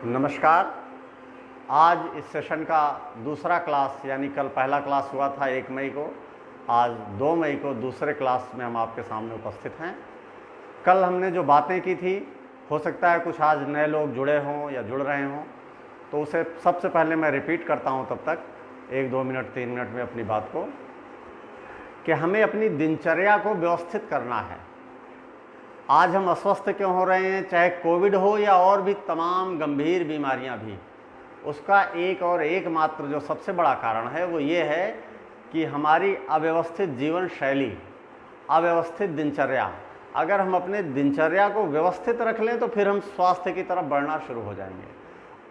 नमस्कार। आज इस सेशन का दूसरा क्लास, यानी कल पहला क्लास हुआ था 1 मई को, आज 2 मई को दूसरे क्लास में हम आपके सामने उपस्थित हैं। कल हमने जो बातें की थी, हो सकता है कुछ आज नए लोग जुड़े हों या जुड़ रहे हों, तो उसे सबसे पहले मैं रिपीट करता हूं तब तक 1-2 मिनट 3 मिनट में अपनी बात को, कि हमें अपनी दिनचर्या को व्यवस्थित करना है। आज हम अस्वस्थ क्यों हो रहे हैं, चाहे कोविड हो या और भी तमाम गंभीर बीमारियां भी, उसका एक और एकमात्र जो सबसे बड़ा कारण है वो ये है कि हमारी अव्यवस्थित जीवन शैली, अव्यवस्थित दिनचर्या। अगर हम अपने दिनचर्या को व्यवस्थित रख लें तो फिर हम स्वास्थ्य की तरफ बढ़ना शुरू हो जाएंगे,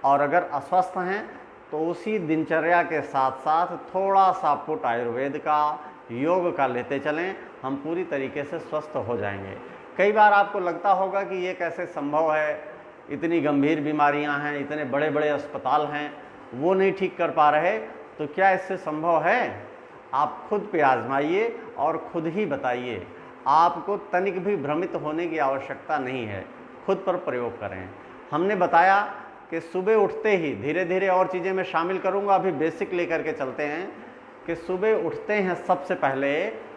और अगर अस्वस्थ हैं तो उसी दिनचर्या के साथ साथ थोड़ा सा पुट आयुर्वेद का, योग का लेते चलें, हम पूरी तरीके से स्वस्थ हो जाएंगे। कई बार आपको लगता होगा कि ये कैसे संभव है, इतनी गंभीर बीमारियां हैं, इतने बड़े बड़े अस्पताल हैं, वो नहीं ठीक कर पा रहे, तो क्या इससे संभव है? आप खुद पे आजमाइए और खुद ही बताइए। आपको तनिक भी भ्रमित होने की आवश्यकता नहीं है, खुद पर प्रयोग करें। हमने बताया कि सुबह उठते ही, धीरे धीरे और चीज़ें मैं शामिल करूंगा, अभी बेसिक लेकर के चलते हैं, कि सुबह उठते हैं सबसे पहले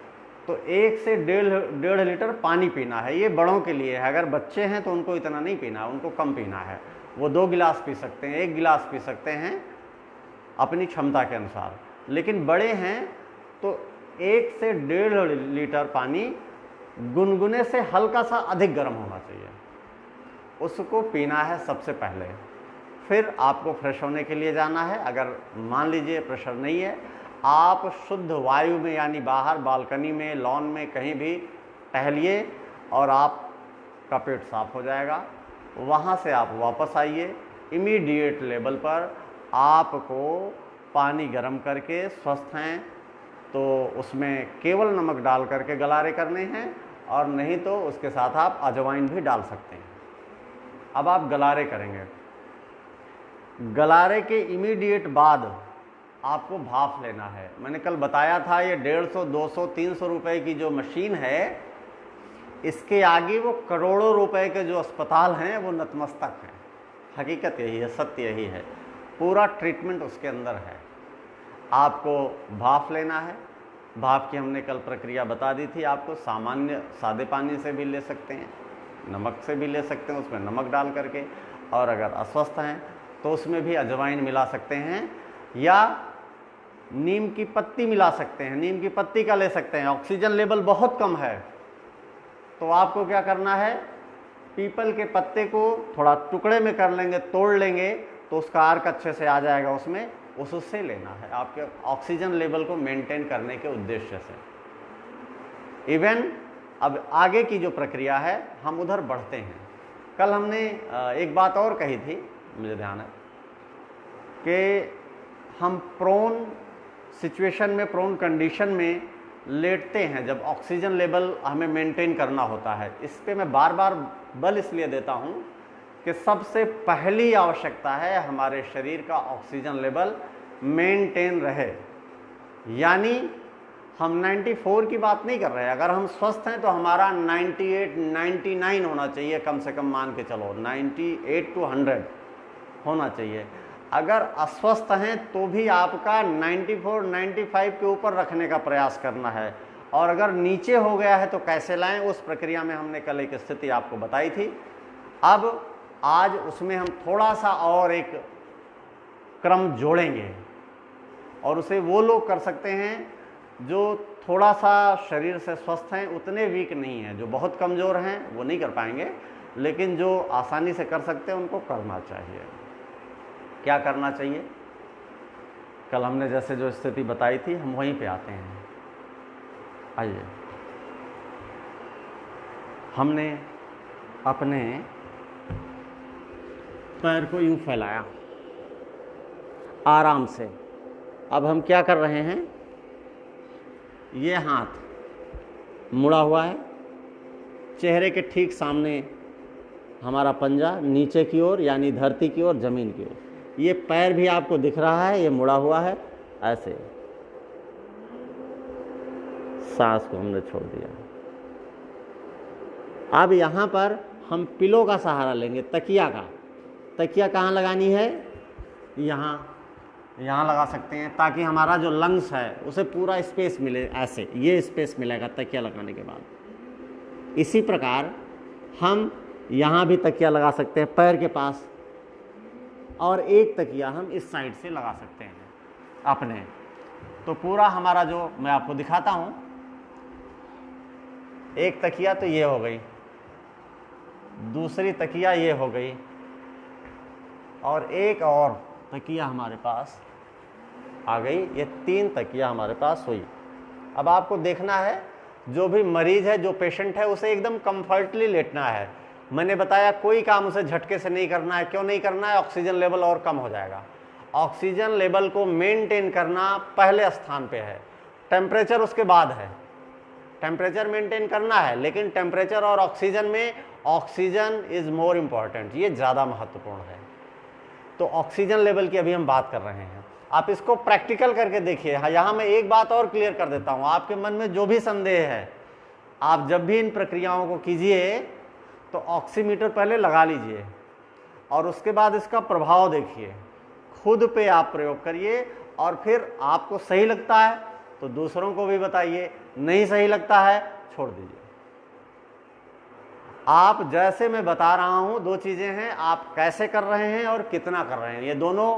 तो 1 से 1.5 लीटर पानी पीना है। ये बड़ों के लिए है, अगर बच्चे हैं तो उनको इतना नहीं पीना है, उनको कम पीना है। वो 2 गिलास पी सकते हैं, 1 गिलास पी सकते हैं अपनी क्षमता के अनुसार। लेकिन बड़े हैं तो 1 से 1.5 लीटर पानी गुनगुने से हल्का सा अधिक गर्म होना चाहिए, उसको पीना है सबसे पहले। फिर आपको फ्रेश होने के लिए जाना है। अगर मान लीजिए प्रेशर नहीं है, आप शुद्ध वायु में, यानी बाहर बालकनी में, लॉन में, कहीं भी टहलिए और आपका पेट साफ हो जाएगा। वहाँ से आप वापस आइए, इमीडिएट लेवल पर आपको पानी गर्म करके, स्वस्थ हैं तो उसमें केवल नमक डाल करके गलारे करने हैं, और नहीं तो उसके साथ आप अजवाइन भी डाल सकते हैं। अब आप गलारे करेंगे। गलारे के इमीडिएट बाद आपको भाप लेना है। मैंने कल बताया था ये 150, 200, 300 रुपए की जो मशीन है, इसके आगे वो करोड़ों रुपए के जो अस्पताल हैं वो नतमस्तक हैं। हकीकत यही है, सत्य यही है, पूरा ट्रीटमेंट उसके अंदर है। आपको भाप लेना है। भाप की हमने कल प्रक्रिया बता दी थी आपको। सामान्य सादे पानी से भी ले सकते हैं, नमक से भी ले सकते हैं, उसमें नमक डाल करके, और अगर अस्वस्थ हैं तो उसमें भी अजवाइन मिला सकते हैं, या नीम की पत्ती मिला सकते हैं। नीम की पत्ती का ले सकते हैं। ऑक्सीजन लेवल बहुत कम है तो आपको क्या करना है, पीपल के पत्ते को थोड़ा टुकड़े में कर लेंगे, तोड़ लेंगे, तो उसका आर्क अच्छे से आ जाएगा उसमें, उससे लेना है आपके ऑक्सीजन लेवल को मेंटेन करने के उद्देश्य से। इवन अब आगे की जो प्रक्रिया है, हम उधर बढ़ते हैं। कल हमने एक बात और कही थी, मुझे ध्यान है, कि हम प्रोन सिचुएशन में, प्रोन कंडीशन में लेटते हैं जब ऑक्सीजन लेवल हमें मेंटेन करना होता है। इस पे मैं बार बार बल इसलिए देता हूं कि सबसे पहली आवश्यकता है हमारे शरीर का ऑक्सीजन लेवल मेंटेन रहे। यानी हम 94 की बात नहीं कर रहे हैं। अगर हम स्वस्थ हैं तो हमारा 98, 99 होना चाहिए, कम से कम मान के चलो 98 to 100 होना चाहिए। अगर अस्वस्थ हैं तो भी आपका 94, 95 के ऊपर रखने का प्रयास करना है, और अगर नीचे हो गया है तो कैसे लाएं, उस प्रक्रिया में हमने कल एक स्थिति आपको बताई थी। अब आज उसमें हम थोड़ा सा और एक क्रम जोड़ेंगे, और उसे वो लोग कर सकते हैं जो थोड़ा सा शरीर से स्वस्थ हैं, उतने वीक नहीं हैं। जो बहुत कमज़ोर हैं वो नहीं कर पाएंगे, लेकिन जो आसानी से कर सकते हैं उनको करना चाहिए। क्या करना चाहिए? कल हमने जैसे जो स्थिति बताई थी, हम वहीं पे आते हैं। आइए, हमने अपने पैर को यूं फैलाया आराम से। अब हम क्या कर रहे हैं, ये हाथ मुड़ा हुआ है, चेहरे के ठीक सामने हमारा पंजा, नीचे की ओर यानी धरती की ओर, जमीन की ओर। ये पैर भी आपको दिख रहा है, ये मुड़ा हुआ है ऐसे। सांस को हमने छोड़ दिया। अब यहां पर हम पिलो का सहारा लेंगे, तकिया का। तकिया कहाँ लगानी है, यहाँ लगा सकते हैं, ताकि हमारा जो लंग्स है उसे पूरा स्पेस मिले। ऐसे ये स्पेस मिलेगा तकिया लगाने के बाद। इसी प्रकार हम यहाँ भी तकिया लगा सकते हैं पैर के पास, और एक तकिया हम इस साइड से लगा सकते हैं अपने। तो पूरा हमारा जो मैं आपको दिखाता हूँ, एक तकिया तो ये हो गई, दूसरी तकिया ये हो गई, और एक और तकिया हमारे पास आ गई। ये 3 तकिया हमारे पास हुई। अब आपको देखना है, जो भी मरीज है, जो पेशेंट है, उसे एकदम कंफर्टली लेटना है। मैंने बताया कोई काम उसे झटके से नहीं करना है। क्यों नहीं करना है? ऑक्सीजन लेवल और कम हो जाएगा। ऑक्सीजन लेवल को मेंटेन करना पहले स्थान पे है, टेम्परेचर उसके बाद है। टेम्परेचर मेंटेन करना है, लेकिन टेम्परेचर और ऑक्सीजन में ऑक्सीजन इज मोर इम्पॉर्टेंट, ये ज़्यादा महत्वपूर्ण है। तो ऑक्सीजन लेवल की अभी हम बात कर रहे हैं। आप इसको प्रैक्टिकल करके देखिए। यहाँ मैं एक बात और क्लियर कर देता हूँ, आपके मन में जो भी संदेह है, आप जब भी इन प्रक्रियाओं को कीजिए तो ऑक्सीमीटर पहले लगा लीजिए, और उसके बाद इसका प्रभाव देखिए, खुद पे आप प्रयोग करिए, और फिर आपको सही लगता है तो दूसरों को भी बताइए, नहीं सही लगता है छोड़ दीजिए। आप जैसे मैं बता रहा हूं, 2 चीज़ें हैं, आप कैसे कर रहे हैं और कितना कर रहे हैं। ये दोनों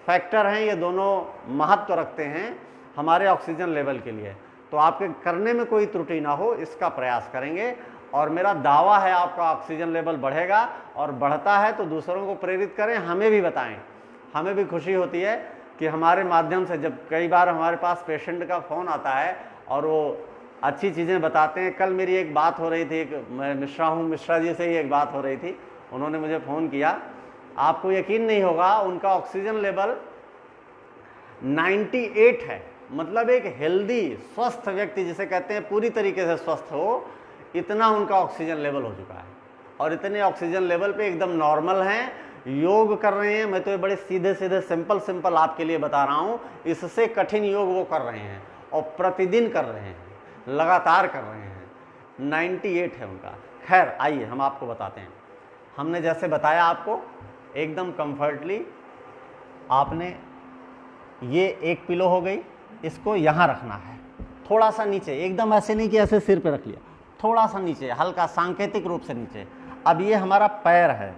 फैक्टर हैं, ये दोनों महत्व रखते हैं हमारे ऑक्सीजन लेवल के लिए। तो आपके करने में कोई त्रुटि ना हो, इसका प्रयास करेंगे, और मेरा दावा है आपका ऑक्सीजन लेवल बढ़ेगा, और बढ़ता है तो दूसरों को प्रेरित करें, हमें भी बताएं। हमें भी खुशी होती है कि हमारे माध्यम से, जब कई बार हमारे पास पेशेंट का फ़ोन आता है और वो अच्छी चीज़ें बताते हैं। कल मेरी एक बात हो रही थी, मैं मिश्रा हूँ, मिश्रा जी से ही एक बात हो रही थी, उन्होंने मुझे फ़ोन किया। आपको यकीन नहीं होगा, उनका ऑक्सीजन लेवल 98 है। मतलब एक हेल्दी, स्वस्थ व्यक्ति जिसे कहते हैं पूरी तरीके से स्वस्थ हो, इतना उनका ऑक्सीजन लेवल हो चुका है, और इतने ऑक्सीजन लेवल पे एकदम नॉर्मल हैं, योग कर रहे हैं। मैं तो ये बड़े सीधे सीधे सिंपल आपके लिए बता रहा हूँ, इससे कठिन योग वो कर रहे हैं, और प्रतिदिन कर रहे हैं, लगातार कर रहे हैं। 98 है उनका। खैर आइए हम आपको बताते हैं। हमने जैसे बताया आपको, एकदम कंफर्टली आपने ये एक पिलो हो गई, इसको यहाँ रखना है, थोड़ा सा नीचे, एकदम ऐसे नहीं कि ऐसे सिर पे रख लिया, थोड़ा सा नीचे, हल्का सांकेतिक रूप से नीचे। अब ये हमारा पैर है,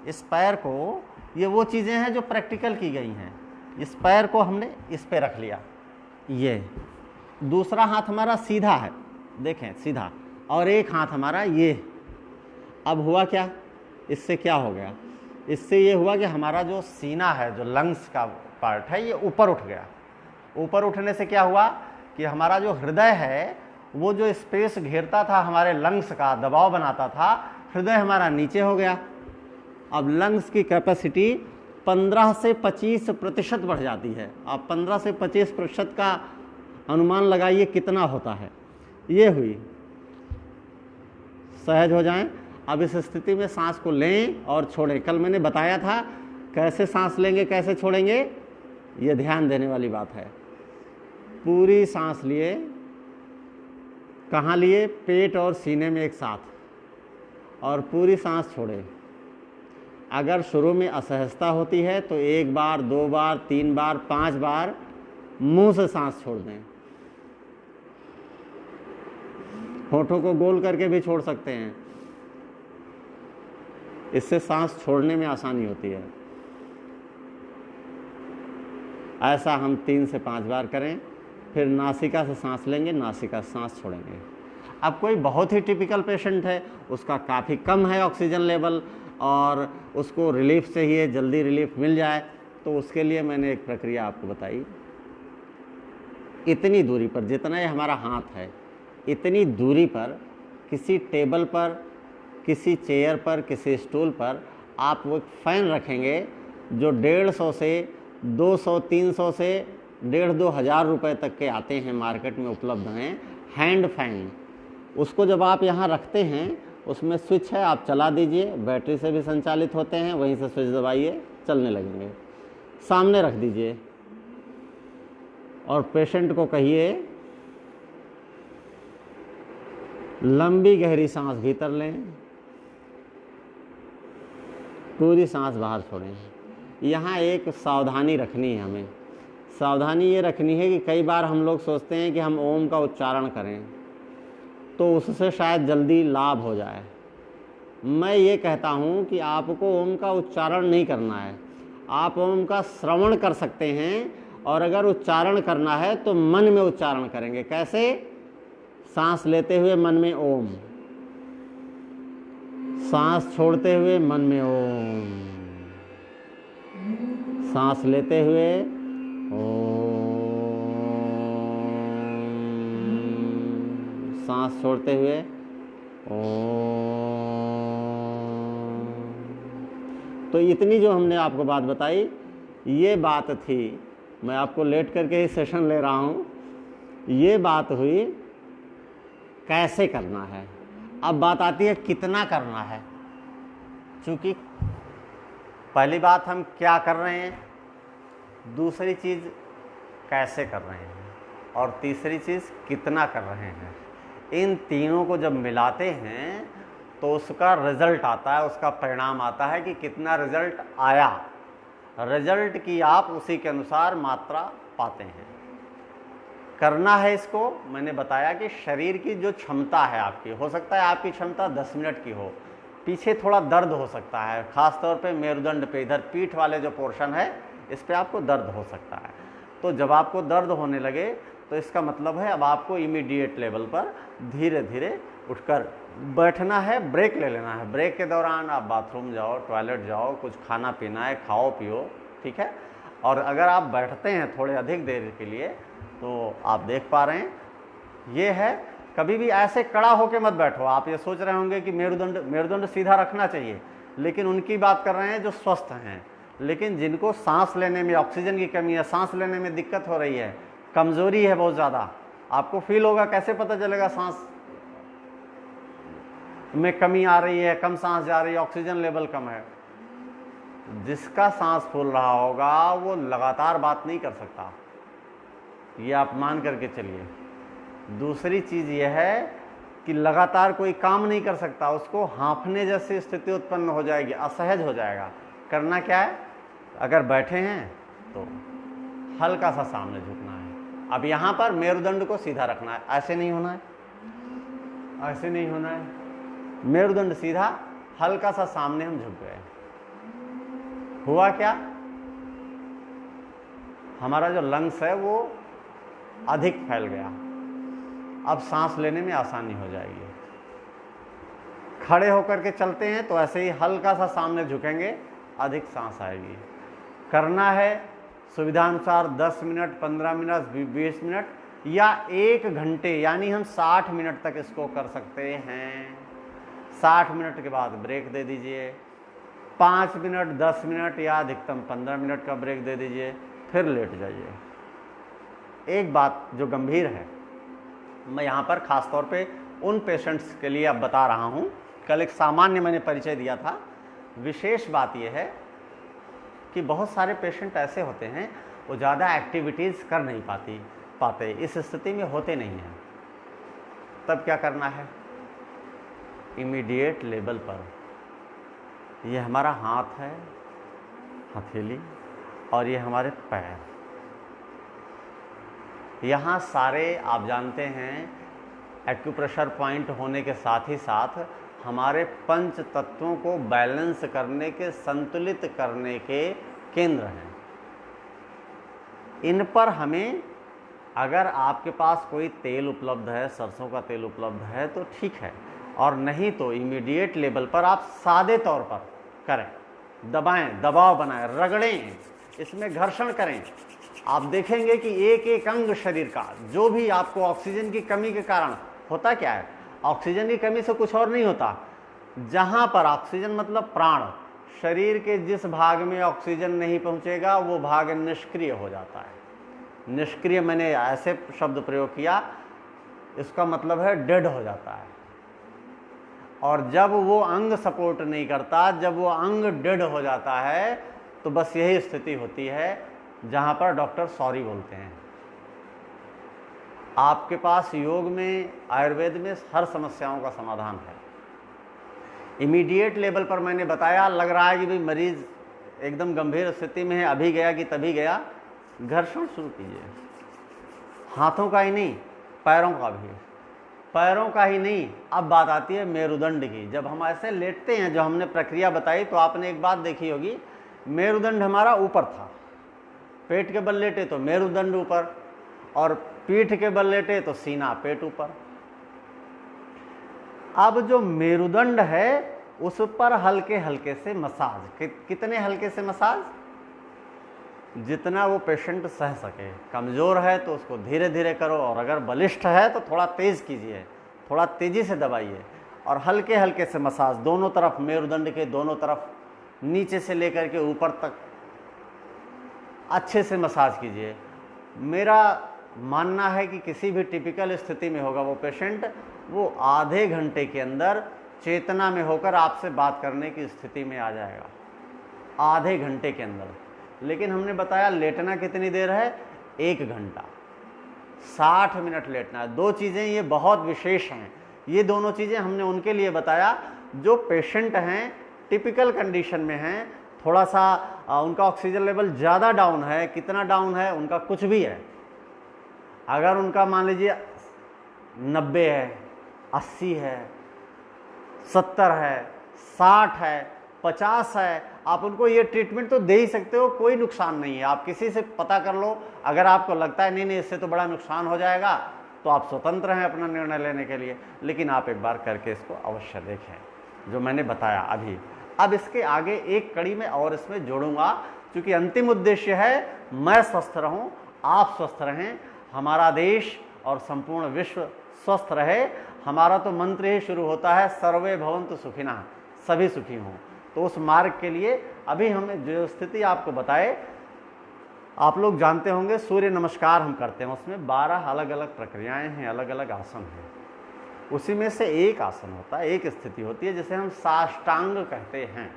इस पैर को, ये वो चीज़ें हैं जो प्रैक्टिकल की गई हैं। इस पैर को हमने इस पे रख लिया, ये दूसरा हाथ हमारा सीधा है, देखें सीधा, और एक हाथ हमारा ये। अब हुआ क्या, इससे क्या हो गया? इससे ये हुआ कि हमारा जो सीना है, जो लंग्स का पार्ट है, ये ऊपर उठ गया। ऊपर उठने से क्या हुआ कि हमारा जो हृदय है, वो जो स्पेस घेरता था हमारे लंग्स का, दबाव बनाता था, हृदय हमारा नीचे हो गया। अब लंग्स की कैपेसिटी 15 से 25% बढ़ जाती है। आप 15 से 25% का अनुमान लगाइए कितना होता है। ये हुई, सहज हो जाएं। अब इस स्थिति में सांस को लें और छोड़ें। कल मैंने बताया था कैसे सांस लेंगे, कैसे छोड़ेंगे, ये ध्यान देने वाली बात है। पूरी सांस लिए, कहाँ लिए? पेट और सीने में एक साथ, और पूरी सांस छोड़े। अगर शुरू में असहजता होती है तो 1 बार, 2 बार, 3 बार, 5 बार मुंह से सांस छोड़ दें। होठों को गोल करके भी छोड़ सकते हैं, इससे सांस छोड़ने में आसानी होती है। ऐसा हम 3 से 5 बार करें, फिर नासिका से सांस लेंगे, नासिका से सांस छोड़ेंगे। अब कोई बहुत ही टिपिकल पेशेंट है, उसका काफ़ी कम है ऑक्सीजन लेवल, और उसको रिलीफ चाहिए, जल्दी रिलीफ मिल जाए, तो उसके लिए मैंने एक प्रक्रिया आपको बताई। इतनी दूरी पर, जितना ये हमारा हाथ है, इतनी दूरी पर किसी टेबल पर, किसी चेयर पर, किसी स्टूल पर आप वो फ़ैन रखेंगे जो 150 से 200, 300 से 1,500-2 हज़ार रुपये तक के आते हैं, मार्केट में उपलब्ध हैं, हैंड फैन। उसको जब आप यहाँ रखते हैं, उसमें स्विच है, आप चला दीजिए, बैटरी से भी संचालित होते हैं, वहीं से स्विच दबाइए, चलने लगेंगे। सामने रख दीजिए और पेशेंट को कहिए लंबी गहरी सांस भीतर लें, पूरी सांस बाहर छोड़ें। यहाँ एक सावधानी रखनी है हमें। सावधानी ये रखनी है कि कई बार हम लोग सोचते हैं कि हम ओम का उच्चारण करें तो उससे शायद जल्दी लाभ हो जाए। मैं ये कहता हूँ कि आपको ओम का उच्चारण नहीं करना है, आप ओम का श्रवण कर सकते हैं, और अगर उच्चारण करना है तो मन में उच्चारण करेंगे। कैसे? सांस लेते हुए मन में ओम, सांस छोड़ते हुए मन में ओम, सांस लेते हुए ओम, सांस छोड़ते हुए ओम। तो इतनी जो हमने आपको बात बताई, ये बात थी। मैं आपको लेट करके ही सेशन ले रहा हूँ। ये बात हुई कैसे करना है। अब बात आती है कितना करना है। चूँकि पहली बात हम क्या कर रहे हैं, दूसरी चीज़ कैसे कर रहे हैं, और तीसरी चीज़ कितना कर रहे हैं। इन तीनों को जब मिलाते हैं तो उसका रिज़ल्ट आता है, उसका परिणाम आता है कि कितना रिज़ल्ट आया। रिज़ल्ट की आप उसी के अनुसार मात्रा पाते हैं। करना है इसको, मैंने बताया कि शरीर की जो क्षमता है आपकी, हो सकता है आपकी क्षमता 10 मिनट की हो, पीछे थोड़ा दर्द हो सकता है, ख़ास तौर पे मेरुदंड पे, इधर पीठ वाले जो पोर्शन है इस पे आपको दर्द हो सकता है। तो जब आपको दर्द होने लगे तो इसका मतलब है अब आपको इमीडिएट लेवल पर धीरे धीरे उठकर बैठना है, ब्रेक ले लेना है। ब्रेक के दौरान आप बाथरूम जाओ, टॉयलेट जाओ, कुछ खाना पीना है, खाओ पियो, ठीक है। और अगर आप बैठते हैं थोड़े अधिक देर के लिए तो आप देख पा रहे हैं ये है, कभी भी ऐसे कड़ा होकर मत बैठो। आप ये सोच रहे होंगे कि मेरुदंड सीधा रखना चाहिए, लेकिन उनकी बात कर रहे हैं जो स्वस्थ हैं। लेकिन जिनको सांस लेने में ऑक्सीजन की कमी है, सांस लेने में दिक्कत हो रही है, कमज़ोरी है बहुत ज़्यादा, आपको फील होगा, कैसे पता चलेगा सांस में कमी आ रही है, कम सांस जा रही है, ऑक्सीजन लेवल कम है। जिसका सांस फूल रहा होगा वो लगातार बात नहीं कर सकता, ये आप मान करके चलिए। दूसरी चीज़ यह है कि लगातार कोई काम नहीं कर सकता, उसको हाँफने जैसी स्थिति उत्पन्न हो जाएगी, असहज हो जाएगा। करना क्या है, अगर बैठे हैं तो हल्का सा सामने झुकना है। अब यहाँ पर मेरुदंड को सीधा रखना है, ऐसे नहीं होना है, ऐसे नहीं होना है, मेरुदंड सीधा, हल्का सा सामने हम झुक गए। हुआ क्या, हमारा जो लंग्स है वो अधिक फैल गया, अब सांस लेने में आसानी हो जाएगी। खड़े होकर के चलते हैं तो ऐसे ही हल्का सा सामने झुकेंगे, अधिक सांस आएगी। करना है सुविधानुसार 10 मिनट, 15 मिनट, 20 मिनट या 1 घंटे, यानी हम 60 मिनट तक इसको कर सकते हैं। 60 मिनट के बाद ब्रेक दे दीजिए, 5 मिनट, 10 मिनट या अधिकतम 15 मिनट का ब्रेक दे दीजिए, फिर लेट जाइए। एक बात जो गंभीर है, मैं यहाँ पर ख़ास तौर पे उन पेशेंट्स के लिए अब बता रहा हूँ। कल एक सामान्य मैंने परिचय दिया था। विशेष बात यह है कि बहुत सारे पेशेंट ऐसे होते हैं वो ज़्यादा एक्टिविटीज़ कर नहीं पाते, इस स्थिति में होते नहीं हैं। तब क्या करना है, इमीडिएट लेवल पर, ये हमारा हाथ है, हथेली, और ये हमारे पैर, यहाँ सारे आप जानते हैं एक्यूप्रेशर पॉइंट होने के साथ ही साथ हमारे पंच तत्वों को बैलेंस करने के, संतुलित करने के केंद्र हैं। इन पर हमें, अगर आपके पास कोई तेल उपलब्ध है, सरसों का तेल उपलब्ध है तो ठीक है, और नहीं तो इमीडिएट लेवल पर आप सादे तौर पर करें, दबाएं, दबाव बनाएं, रगड़ें, इसमें घर्षण करें। आप देखेंगे कि एक एक अंग शरीर का, जो भी आपको ऑक्सीजन की कमी के कारण होता, क्या है, ऑक्सीजन की कमी से कुछ और नहीं होता, जहां पर ऑक्सीजन मतलब प्राण, शरीर के जिस भाग में ऑक्सीजन नहीं पहुंचेगा वो भाग निष्क्रिय हो जाता है। निष्क्रिय मैंने ऐसे शब्द प्रयोग किया, इसका मतलब है डेड हो जाता है। और जब वो अंग सपोर्ट नहीं करता, जब वो अंग डेड हो जाता है, तो बस यही स्थिति होती है जहां पर डॉक्टर सॉरी बोलते हैं। आपके पास योग में, आयुर्वेद में हर समस्याओं का समाधान है। इमीडिएट लेवल पर मैंने बताया, लग रहा है कि भाई मरीज एकदम गंभीर स्थिति में है, अभी गया कि तभी गया, घर्षण शुरू कीजिए। हाथों का ही नहीं, पैरों का भी, पैरों का ही नहीं। अब बात आती है मेरुदंड की। जब हम ऐसे लेटते हैं, जो हमने प्रक्रिया बताई, तो आपने एक बात देखी होगी, मेरुदंड हमारा ऊपर था, पेट के बल लेटे तो मेरुदंड ऊपर, और पीठ के बल लेटे तो सीना पेट ऊपर। अब जो मेरुदंड है उस पर हल्के हल्के से मसाज, कितने हल्के से मसाज, जितना वो पेशेंट सह सके। कमज़ोर है तो उसको धीरे धीरे करो, और अगर बलिष्ठ है तो थोड़ा तेज़ कीजिए, थोड़ा तेज़ी से दबाइए, और हल्के हल्के से मसाज दोनों तरफ, मेरुदंड के दोनों तरफ, नीचे से लेकर के ऊपर तक अच्छे से मसाज कीजिए। मेरा मानना है कि किसी भी टिपिकल स्थिति में होगा वो पेशेंट, वो आधे घंटे के अंदर चेतना में होकर आपसे बात करने की स्थिति में आ जाएगा, आधे घंटे के अंदर। लेकिन हमने बताया लेटना कितनी देर है, 1 घंटा, 60 मिनट लेटना है। 2 चीज़ें ये बहुत विशेष हैं। ये दोनों चीज़ें हमने उनके लिए बताया जो पेशेंट हैं, टिपिकल कंडीशन में हैं, थोड़ा सा उनका ऑक्सीजन लेवल ज़्यादा डाउन है। कितना डाउन है, उनका कुछ भी है, अगर उनका मान लीजिए 90 है, 80 है, 70 है, 60 है, 50 है, आप उनको ये ट्रीटमेंट तो दे ही सकते हो, कोई नुकसान नहीं है। आप किसी से पता कर लो, अगर आपको लगता है नहीं नहीं इससे तो बड़ा नुकसान हो जाएगा, तो आप स्वतंत्र हैं अपना निर्णय लेने के लिए। लेकिन आप एक बार करके इसको अवश्य देखें, जो मैंने बताया अभी। अब इसके आगे एक कड़ी में और इसमें जोड़ूंगा, क्योंकि अंतिम उद्देश्य है मैं स्वस्थ रहूं, आप स्वस्थ रहें, हमारा देश और संपूर्ण विश्व स्वस्थ रहे। हमारा तो मंत्र ही शुरू होता है सर्वे भवन्तु सुखिनः, सभी सुखी हों। तो उस मार्ग के लिए अभी हमने जो स्थिति आपको बताए, आप लोग जानते होंगे सूर्य नमस्कार हम करते हैं, उसमें 12 अलग अलग प्रक्रियाएं हैं, अलग अलग आसन हैं। उसी में से एक आसन होता है, एक स्थिति होती है जिसे हम साष्टांग कहते हैं।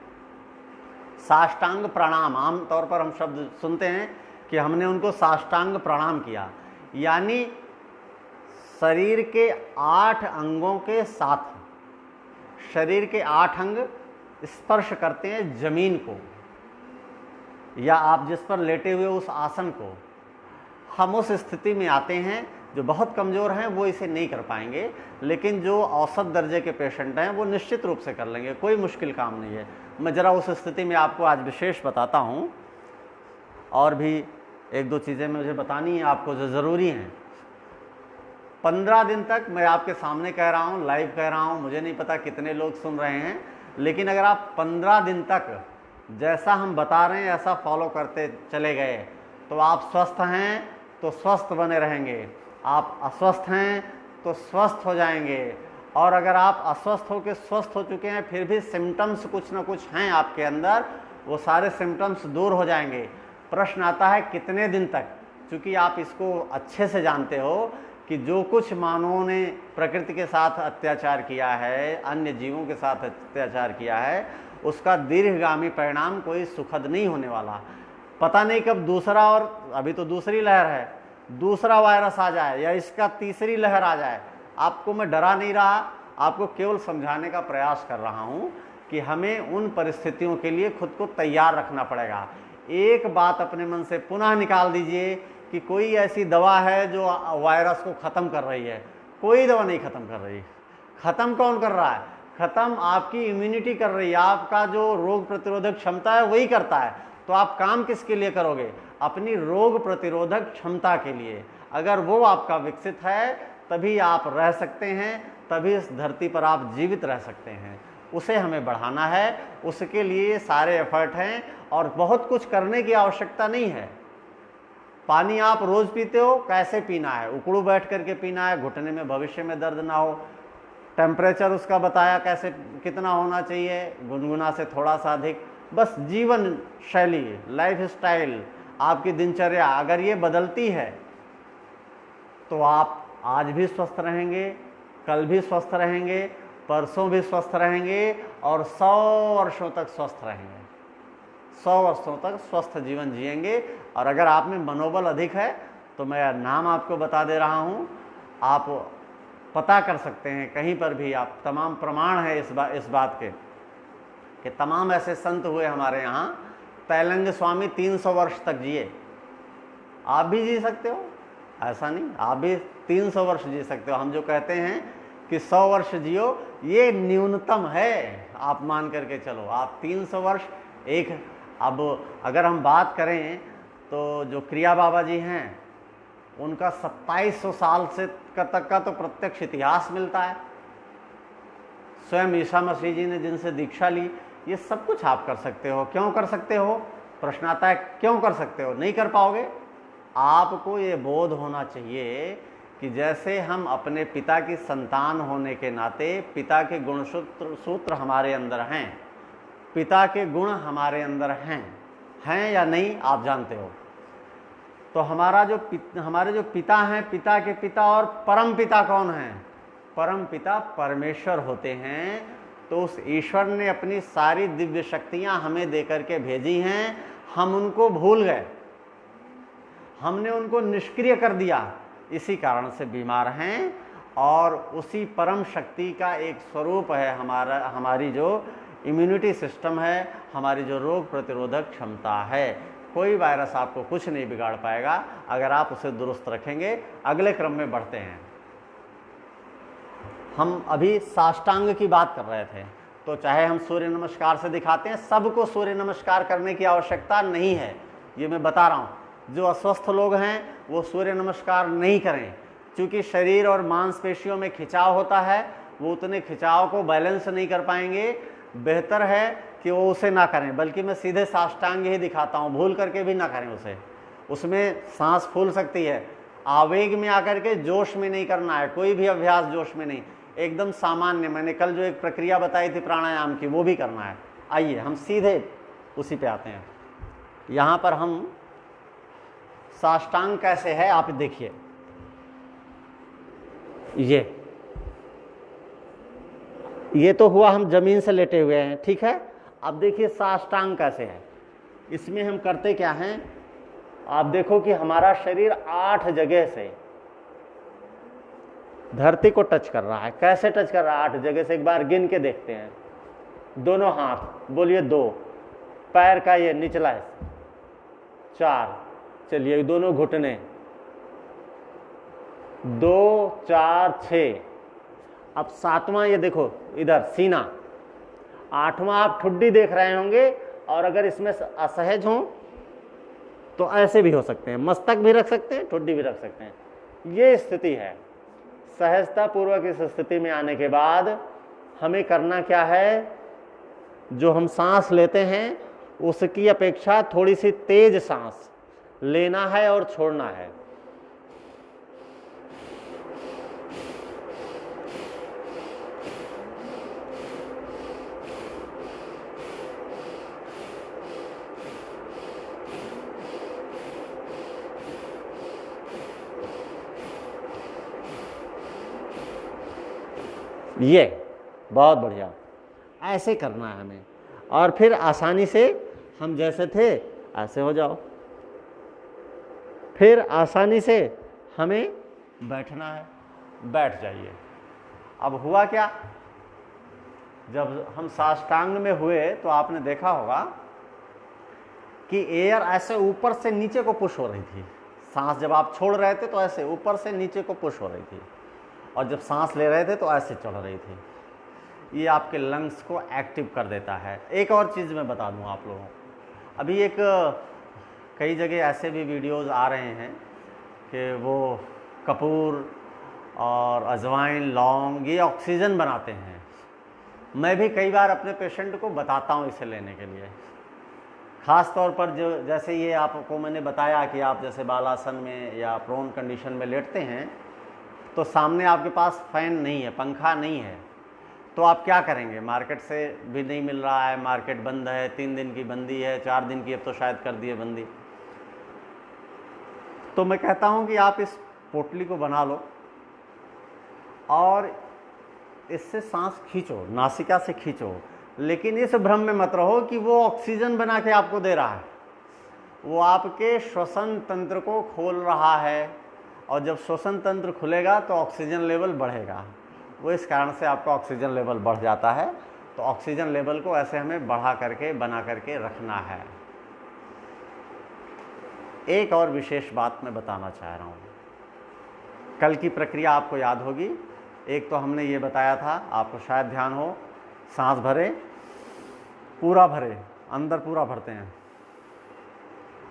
साष्टांग प्रणाम, आमतौर पर हम शब्द सुनते हैं कि हमने उनको साष्टांग प्रणाम किया, यानी शरीर के 8 अंगों के साथ, शरीर के 8 अंग स्पर्श करते हैं जमीन को, या आप जिस पर लेटे हुए उस आसन को। हम उस स्थिति में आते हैं, जो बहुत कमज़ोर हैं वो इसे नहीं कर पाएंगे, लेकिन जो औसत दर्जे के पेशेंट हैं वो निश्चित रूप से कर लेंगे, कोई मुश्किल काम नहीं है। मैं ज़रा उस स्थिति में आपको आज विशेष बताता हूँ, और भी 1-2 चीज़ें मुझे बतानी है आपको जो ज़रूरी हैं। 15 दिन तक मैं आपके सामने कह रहा हूँ, लाइव कह रहा हूँ, मुझे नहीं पता कितने लोग सुन रहे हैं, लेकिन अगर आप 15 दिन तक जैसा हम बता रहे हैं ऐसा फॉलो करते चले गए, तो आप स्वस्थ हैं तो स्वस्थ बने रहेंगे, आप अस्वस्थ हैं तो स्वस्थ हो जाएंगे। और अगर आप अस्वस्थ होकर स्वस्थ हो चुके हैं, फिर भी सिम्टम्स कुछ ना कुछ हैं आपके अंदर, वो सारे सिम्टम्स दूर हो जाएंगे। प्रश्न आता है कितने दिन तक, क्योंकि आप इसको अच्छे से जानते हो कि जो कुछ मानवों ने प्रकृति के साथ अत्याचार किया है, अन्य जीवों के साथ अत्याचार किया है, उसका दीर्घगामी परिणाम कोई सुखद नहीं होने वाला। पता नहीं कब दूसरा, और अभी तो दूसरी लहर है, दूसरा वायरस आ जाए या इसका तीसरी लहर आ जाए। आपको मैं डरा नहीं रहा, आपको केवल समझाने का प्रयास कर रहा हूँ कि हमें उन परिस्थितियों के लिए खुद को तैयार रखना पड़ेगा। एक बात अपने मन से पुनः निकाल दीजिए कि कोई ऐसी दवा है जो वायरस को ख़त्म कर रही है। कोई दवा नहीं ख़त्म कर रही। ख़त्म कौन कर रहा है? ख़त्म आपकी इम्यूनिटी कर रही है, आपका जो रोग प्रतिरोधक क्षमता है वही करता है। तो आप काम किसके लिए करोगे? अपनी रोग प्रतिरोधक क्षमता के लिए। अगर वो आपका विकसित है तभी आप रह सकते हैं, तभी इस धरती पर आप जीवित रह सकते हैं। उसे हमें बढ़ाना है, उसके लिए सारे एफर्ट हैं और बहुत कुछ करने की आवश्यकता नहीं है। पानी आप रोज़ पीते हो, कैसे पीना है? उकड़ू बैठ करके पीना है, घुटने में भविष्य में दर्द ना हो। टेम्परेचर उसका बताया कैसे कितना होना चाहिए, गुनगुना से थोड़ा सा अधिक। बस जीवन शैली, लाइफ स्टाइल, आपकी दिनचर्या अगर ये बदलती है तो आप आज भी स्वस्थ रहेंगे, कल भी स्वस्थ रहेंगे, परसों भी स्वस्थ रहेंगे और 100 वर्षों तक स्वस्थ रहेंगे। 100 वर्षों तक स्वस्थ जीवन जिएंगे। और अगर आप में मनोबल अधिक है तो मैं नाम आपको बता दे रहा हूँ, आप पता कर सकते हैं कहीं पर भी, आप तमाम प्रमाण है इस बात के। कि तमाम ऐसे संत हुए हमारे यहाँ, तैलंग स्वामी 300 वर्ष तक जिए। आप भी जी सकते हो, ऐसा नहीं, आप भी 300 वर्ष जी सकते हो। हम जो कहते हैं कि 100 वर्ष जियो, ये न्यूनतम है, आप मान करके चलो। आप 300 वर्ष एक, अब अगर हम बात करें तो जो क्रिया बाबा जी हैं उनका 2700 साल से तक का तो प्रत्यक्ष इतिहास मिलता है। स्वयं ईसा मसीह जी ने जिनसे दीक्षा ली, ये सब कुछ आप कर सकते हो। क्यों कर सकते हो? प्रश्न आता है, क्यों कर सकते हो? नहीं कर पाओगे। आपको ये बोध होना चाहिए कि जैसे हम अपने पिता की संतान होने के नाते, पिता के गुण सूत्र हमारे अंदर हैं, पिता के गुण हमारे अंदर हैं या नहीं आप जानते हो। तो हमारे जो पिता हैं, पिता के पिता और परम पिता कौन हैं? परम पिता परमेश्वर होते हैं। तो उस ईश्वर ने अपनी सारी दिव्य शक्तियां हमें देकर के भेजी हैं, हम उनको भूल गए, हमने उनको निष्क्रिय कर दिया, इसी कारण से बीमार हैं। और उसी परम शक्ति का एक स्वरूप है हमारी जो इम्यूनिटी सिस्टम है, हमारी जो रोग प्रतिरोधक क्षमता है। कोई वायरस आपको कुछ नहीं बिगाड़ पाएगा अगर आप उसे दुरुस्त रखेंगे। अगले क्रम में बढ़ते हैं। हम अभी साष्टांग की बात कर रहे थे, तो चाहे हम सूर्य नमस्कार से दिखाते हैं, सबको सूर्य नमस्कार करने की आवश्यकता नहीं है, ये मैं बता रहा हूँ। जो अस्वस्थ लोग हैं वो सूर्य नमस्कार नहीं करें, क्योंकि शरीर और मांसपेशियों में खिंचाव होता है, वो उतने खिंचाव को बैलेंस नहीं कर पाएंगे। बेहतर है कि वो उसे ना करें, बल्कि मैं सीधे साष्टांग ही दिखाता हूँ, भूल करके भी ना करें उसे। उसमें सांस फूल सकती है, आवेग में आकर के जोश में नहीं करना है, कोई भी अभ्यास जोश में नहीं, एकदम सामान्य। मैंने कल जो एक प्रक्रिया बताई थी प्राणायाम की, वो भी करना है। आइए हम सीधे उसी पे आते हैं। यहाँ पर हम साष्टांग कैसे है आप देखिए, ये तो हुआ हम जमीन से लेटे हुए हैं, ठीक है। अब देखिए साष्टांग कैसे है। इसमें हम करते क्या हैं, आप देखो कि हमारा शरीर 8 जगह से धरती को टच कर रहा है। कैसे टच कर रहा है? 8 जगह से। एक बार गिन के देखते हैं। दोनों हाथ बोलिए 2, पैर का ये निचला हिस्सा 4, चलिए दोनों घुटने 2, 4, 6। अब 7वां ये देखो इधर सीना, 8वां आप ठुड्डी देख रहे होंगे, और अगर इसमें असहज हो तो ऐसे भी हो सकते हैं, मस्तक भी रख सकते हैं, ठुड्डी भी रख सकते हैं। ये स्थिति है। सहजता पूर्वक इस स्थिति में आने के बाद हमें करना क्या है, जो हम सांस लेते हैं उसकी अपेक्षा थोड़ी सी तेज सांस लेना है और छोड़ना है। ये बहुत बढ़िया, ऐसे करना है हमें। और फिर आसानी से हम जैसे थे ऐसे हो जाओ। फिर आसानी से हमें बैठना है, बैठ जाइए। अब हुआ क्या, जब हम साष्टांग में हुए तो आपने देखा होगा कि एयर ऐसे ऊपर से नीचे को पुश हो रही थी। सांस जब आप छोड़ रहे थे तो ऐसे ऊपर से नीचे को पुश हो रही थी, और जब सांस ले रहे थे तो ऐसे चढ़ रही थी। ये आपके लंग्स को एक्टिव कर देता है। एक और चीज़ मैं बता दूं आप लोगों को, अभी एक कई जगह ऐसे भी वीडियोस आ रहे हैं कि वो कपूर और अजवाइन, लौंग, ये ऑक्सीजन बनाते हैं। मैं भी कई बार अपने पेशेंट को बताता हूँ इसे लेने के लिए। ख़ास तौर पर जो जैसे ये आपको मैंने बताया कि आप जैसे बालासन में या प्रोन कंडीशन में लेटते हैं तो सामने आपके पास फ़ैन नहीं है, पंखा नहीं है, तो आप क्या करेंगे? मार्केट से भी नहीं मिल रहा है, मार्केट बंद है, 3 दिन की बंदी है, 4 दिन की अब तो शायद कर दी है बंदी। तो मैं कहता हूँ कि आप इस पोटली को बना लो और इससे सांस खींचो, नासिका से खींचो, लेकिन इस भ्रम में मत रहो कि वो ऑक्सीजन बना के आपको दे रहा है। वो आपके श्वसन तंत्र को खोल रहा है, और जब श्वसन तंत्र खुलेगा तो ऑक्सीजन लेवल बढ़ेगा। वो इस कारण से आपका ऑक्सीजन लेवल बढ़ जाता है। तो ऑक्सीजन लेवल को ऐसे हमें बढ़ा करके बना करके रखना है। एक और विशेष बात मैं बताना चाह रहा हूँ। कल की प्रक्रिया आपको याद होगी। एक तो हमने ये बताया था, आपको शायद ध्यान हो, सांस भरे, पूरा भरे, अंदर पूरा भरते हैं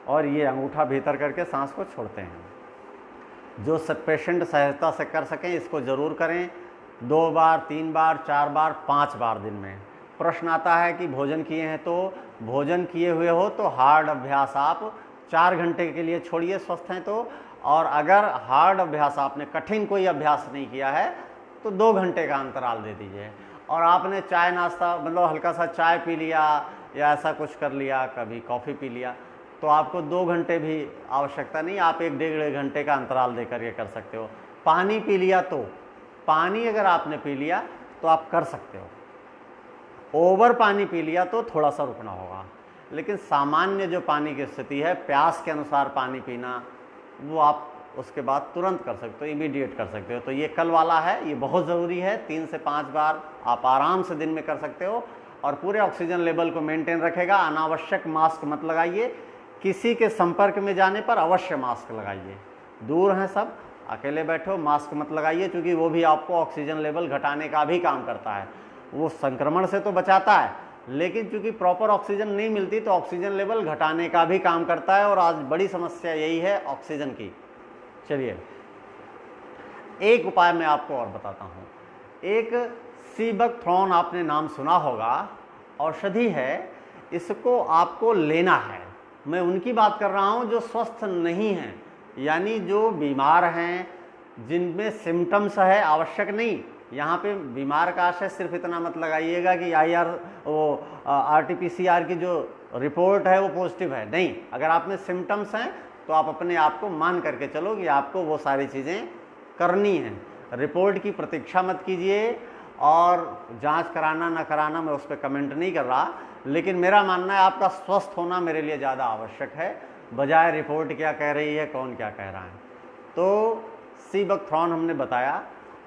और ये अंगूठा भीतर करके सांस को छोड़ते हैं। जो सब पेशेंट सहजता से कर सकें इसको ज़रूर करें। 2 बार, 3 बार, 4 बार, 5 बार दिन में। प्रश्न आता है कि भोजन किए हैं, तो भोजन किए हुए हो तो हार्ड अभ्यास आप 4 घंटे के लिए छोड़िए स्वस्थ हैं तो, और अगर हार्ड अभ्यास आपने कठिन कोई अभ्यास नहीं किया है तो 2 घंटे का अंतराल दे दीजिए। और आपने चाय नाश्ता मतलब हल्का सा चाय पी लिया या ऐसा कुछ कर लिया, कभी कॉफ़ी पी लिया, तो आपको 2 घंटे भी आवश्यकता नहीं, आप 1-1.5 घंटे का अंतराल दे करके कर सकते हो। पानी पी लिया तो, पानी अगर आपने पी लिया तो आप कर सकते हो। ओवर पानी पी लिया तो थोड़ा सा रुकना होगा, लेकिन सामान्य जो पानी की स्थिति है, प्यास के अनुसार पानी पीना, वो आप उसके बाद तुरंत कर सकते हो, इमीडिएट कर सकते हो। तो ये कल वाला है, ये बहुत ज़रूरी है। 3 से 5 बार आप आराम से दिन में कर सकते हो और पूरे ऑक्सीजन लेवल को मेंटेन रखेगा। अनावश्यक मास्क मत लगाइए, किसी के संपर्क में जाने पर अवश्य मास्क लगाइए। दूर हैं सब, अकेले बैठो, मास्क मत लगाइए, क्योंकि वो भी आपको ऑक्सीजन लेवल घटाने का भी काम करता है। वो संक्रमण से तो बचाता है, लेकिन चूंकि प्रॉपर ऑक्सीजन नहीं मिलती तो ऑक्सीजन लेवल घटाने का भी काम करता है, और आज बड़ी समस्या यही है ऑक्सीजन की। चलिए एक उपाय मैं आपको और बताता हूँ। एक सीबकथ्रॉन आपने नाम सुना होगा, औषधि है, इसको आपको लेना है। मैं उनकी बात कर रहा हूँ जो स्वस्थ नहीं हैं, यानी जो बीमार हैं, जिनमें सिम्टम्स है, आवश्यक नहीं। यहाँ पे बीमार का आशय सिर्फ इतना मत लगाइएगा कि RT-PCR की जो रिपोर्ट है वो पॉजिटिव है, नहीं। अगर आप में सिम्टम्स हैं तो आप अपने आप को मान करके चलो कि आपको वो सारी चीज़ें करनी हैं। रिपोर्ट की प्रतीक्षा मत कीजिए, और जांच कराना ना कराना मैं उस पर कमेंट नहीं कर रहा, लेकिन मेरा मानना है आपका स्वस्थ होना मेरे लिए ज़्यादा आवश्यक है, बजाय रिपोर्ट क्या कह रही है, कौन क्या कह रहा है। तो सीबकथ्रॉन हमने बताया,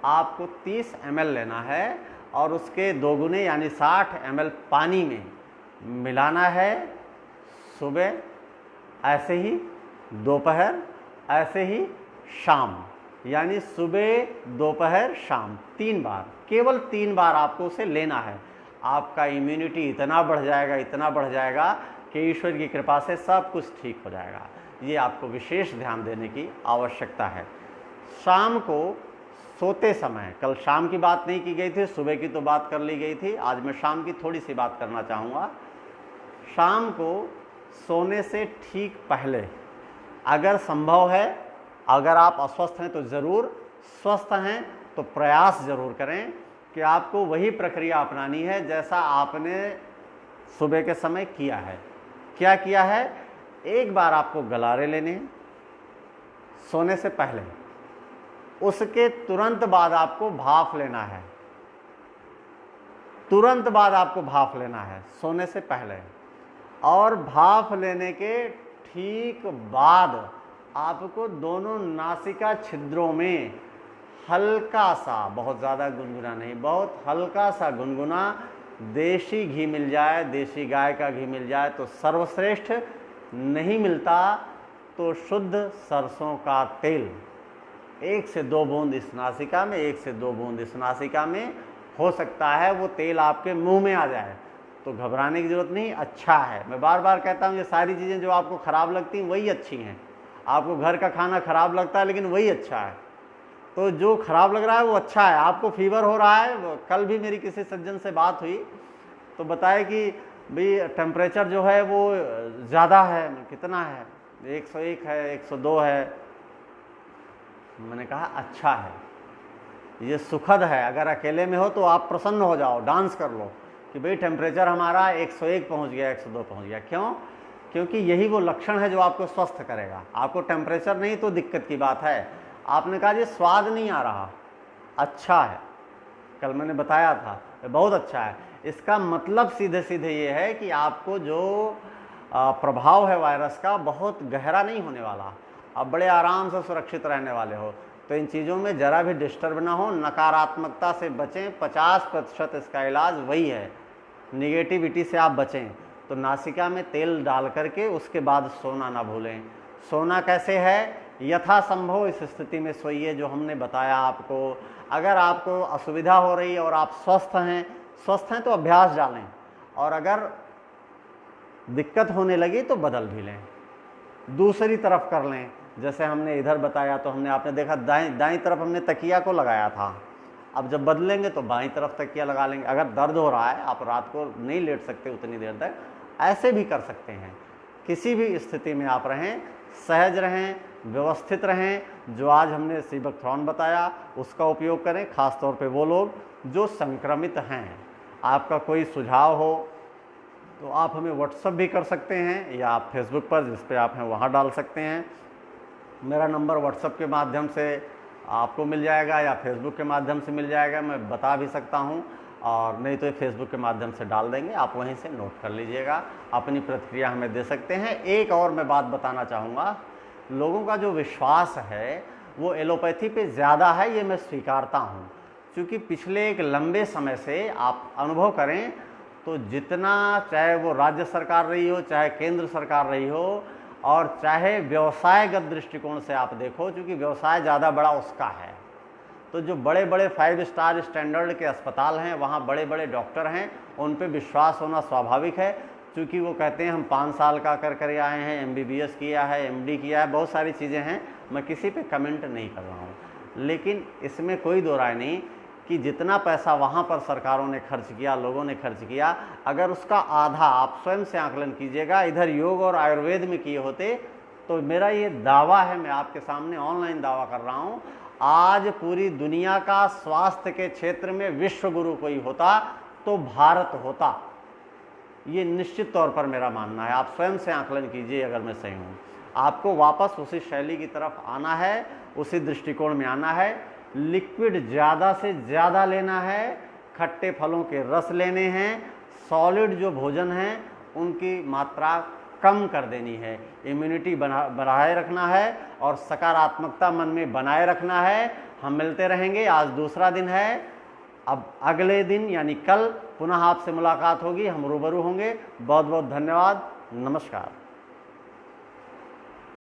आपको 30 ml लेना है और उसके 2 गुने यानी 60 ml पानी में मिलाना है। सुबह ऐसे ही, दोपहर ऐसे ही, शाम, यानी सुबह, दोपहर, शाम 3 बार, केवल 3 बार आपको उसे लेना है। आपका इम्यूनिटी इतना बढ़ जाएगा, इतना बढ़ जाएगा कि ईश्वर की कृपा से सब कुछ ठीक हो जाएगा। ये आपको विशेष ध्यान देने की आवश्यकता है। शाम को सोते समय, कल शाम की बात नहीं की गई थी, सुबह की तो बात कर ली गई थी, आज मैं शाम की थोड़ी सी बात करना चाहूँगा। शाम को सोने से ठीक पहले अगर संभव है, अगर आप अस्वस्थ हैं तो ज़रूर, स्वस्थ हैं तो प्रयास ज़रूर करें कि आपको वही प्रक्रिया अपनानी है जैसा आपने सुबह के समय किया है। क्या किया है? एक बार आपको गलारे लेने हैं सोने से पहले, उसके तुरंत बाद आपको भाप लेना है, तुरंत बाद आपको भाप लेना है सोने से पहले, और भाप लेने के ठीक बाद आपको दोनों नासिका छिद्रों में हल्का सा, बहुत ज़्यादा गुनगुना नहीं, बहुत हल्का सा गुनगुना देसी घी मिल जाए, देसी गाय का घी मिल जाए तो सर्वश्रेष्ठ, नहीं मिलता तो शुद्ध सरसों का तेल 1 से 2 बूंद इस नासिका में, 1 से 2 बूंद इस नासिका में, हो सकता है वो तेल आपके मुंह में आ जाए, तो घबराने की जरूरत नहीं, अच्छा है। मैं बार बार कहता हूँ ये सारी चीज़ें जो आपको ख़राब लगती हैं वही अच्छी हैं। आपको घर का खाना ख़राब लगता है लेकिन वही अच्छा है, तो जो ख़राब लग रहा है वो अच्छा है। आपको फीवर हो रहा है, कल भी मेरी किसी सज्जन से बात हुई तो बताया कि भाई टेम्परेचर जो है वो ज़्यादा है, कितना है, 101 है, 102 है। मैंने कहा अच्छा है, ये सुखद है। अगर अकेले में हो तो आप प्रसन्न हो जाओ, डांस कर लो कि भाई टेम्परेचर हमारा 101 पहुंच गया, 102 पहुंच गया। क्यों? क्योंकि यही वो लक्षण है जो आपको स्वस्थ करेगा। आपको टेम्परेचर नहीं तो दिक्कत की बात है। आपने कहा ये स्वाद नहीं आ रहा, अच्छा है, कल मैंने बताया था बहुत अच्छा है। इसका मतलब सीधे सीधे ये है कि आपको जो प्रभाव है वायरस का बहुत गहरा नहीं होने वाला, आप बड़े आराम से सुरक्षित रहने वाले हो। तो इन चीज़ों में ज़रा भी डिस्टर्ब ना हो, नकारात्मकता से बचें। 50% इसका इलाज वही है निगेटिविटी से आप बचें तो नासिका में तेल डाल करके उसके बाद सोना ना भूलें। सोना कैसे है? यथासंभव इस स्थिति में सोइए जो हमने बताया आपको। अगर आपको असुविधा हो रही है और आप स्वस्थ हैं तो अभ्यास डालें, और अगर दिक्कत होने लगी तो बदल भी लें, दूसरी तरफ कर लें। जैसे हमने इधर बताया तो आपने देखा दाईं तरफ हमने तकिया को लगाया था, अब जब बदलेंगे तो बाईं तरफ तकिया लगा लेंगे। अगर दर्द हो रहा है, आप रात को नहीं लेट सकते उतनी देर तक, ऐसे भी कर सकते हैं। किसी भी स्थिति में आप रहें, सहज रहें, व्यवस्थित रहें। जो आज हमने सीबकथ्रॉन बताया उसका उपयोग करें, खास तौर पे वो लोग जो संक्रमित हैं। आपका कोई सुझाव हो तो आप हमें व्हाट्सएप भी कर सकते हैं, या आप फेसबुक पर जिस पे आप हैं वहाँ डाल सकते हैं। मेरा नंबर व्हाट्सएप के माध्यम से आपको मिल जाएगा या फेसबुक के माध्यम से मिल जाएगा, मैं बता भी सकता हूँ, और नहीं तो फेसबुक के माध्यम से डाल देंगे, आप वहीं से नोट कर लीजिएगा, अपनी प्रतिक्रिया हमें दे सकते हैं। एक और मैं बात बताना चाहूँगा, लोगों का जो विश्वास है वो एलोपैथी पे ज़्यादा है, ये मैं स्वीकारता हूँ, क्योंकि पिछले एक लंबे समय से आप अनुभव करें तो जितना, चाहे वो राज्य सरकार रही हो, चाहे केंद्र सरकार रही हो, और चाहे व्यवसायगत दृष्टिकोण से आप देखो, क्योंकि व्यवसाय ज़्यादा बड़ा उसका है, तो जो बड़े बड़े 5 स्टार स्टैंडर्ड के अस्पताल हैं, वहाँ बड़े बड़े डॉक्टर हैं, उन पे विश्वास होना स्वाभाविक है, क्योंकि वो कहते हैं हम 5 साल का कर आए हैं, MBBS किया है, MD किया है, बहुत सारी चीज़ें हैं। मैं किसी पे कमेंट नहीं कर रहा हूँ, लेकिन इसमें कोई दो राय नहीं कि जितना पैसा वहाँ पर सरकारों ने खर्च किया, लोगों ने खर्च किया, अगर उसका आधा आप स्वयं से आकलन कीजिएगा, इधर योग और आयुर्वेद में किए होते, तो मेरा ये दावा है, मैं आपके सामने ऑनलाइन दावा कर रहा हूँ, आज पूरी दुनिया का स्वास्थ्य के क्षेत्र में विश्व गुरु कोई होता तो भारत होता। ये निश्चित तौर पर मेरा मानना है। आप स्वयं से आकलन कीजिए, अगर मैं सही हूँ। आपको वापस उसी शैली की तरफ आना है, उसी दृष्टिकोण में आना है, लिक्विड ज़्यादा से ज़्यादा लेना है, खट्टे फलों के रस लेने हैं, सॉलिड जो भोजन हैं उनकी मात्रा कम कर देनी है, इम्यूनिटी बढ़ाए रखना है, और सकारात्मकता मन में बनाए रखना है। हम मिलते रहेंगे, आज दूसरा दिन है, अब अगले दिन यानी कल पुनः आपसे मुलाकात होगी, हम रूबरू होंगे। बहुत बहुत धन्यवाद, नमस्कार।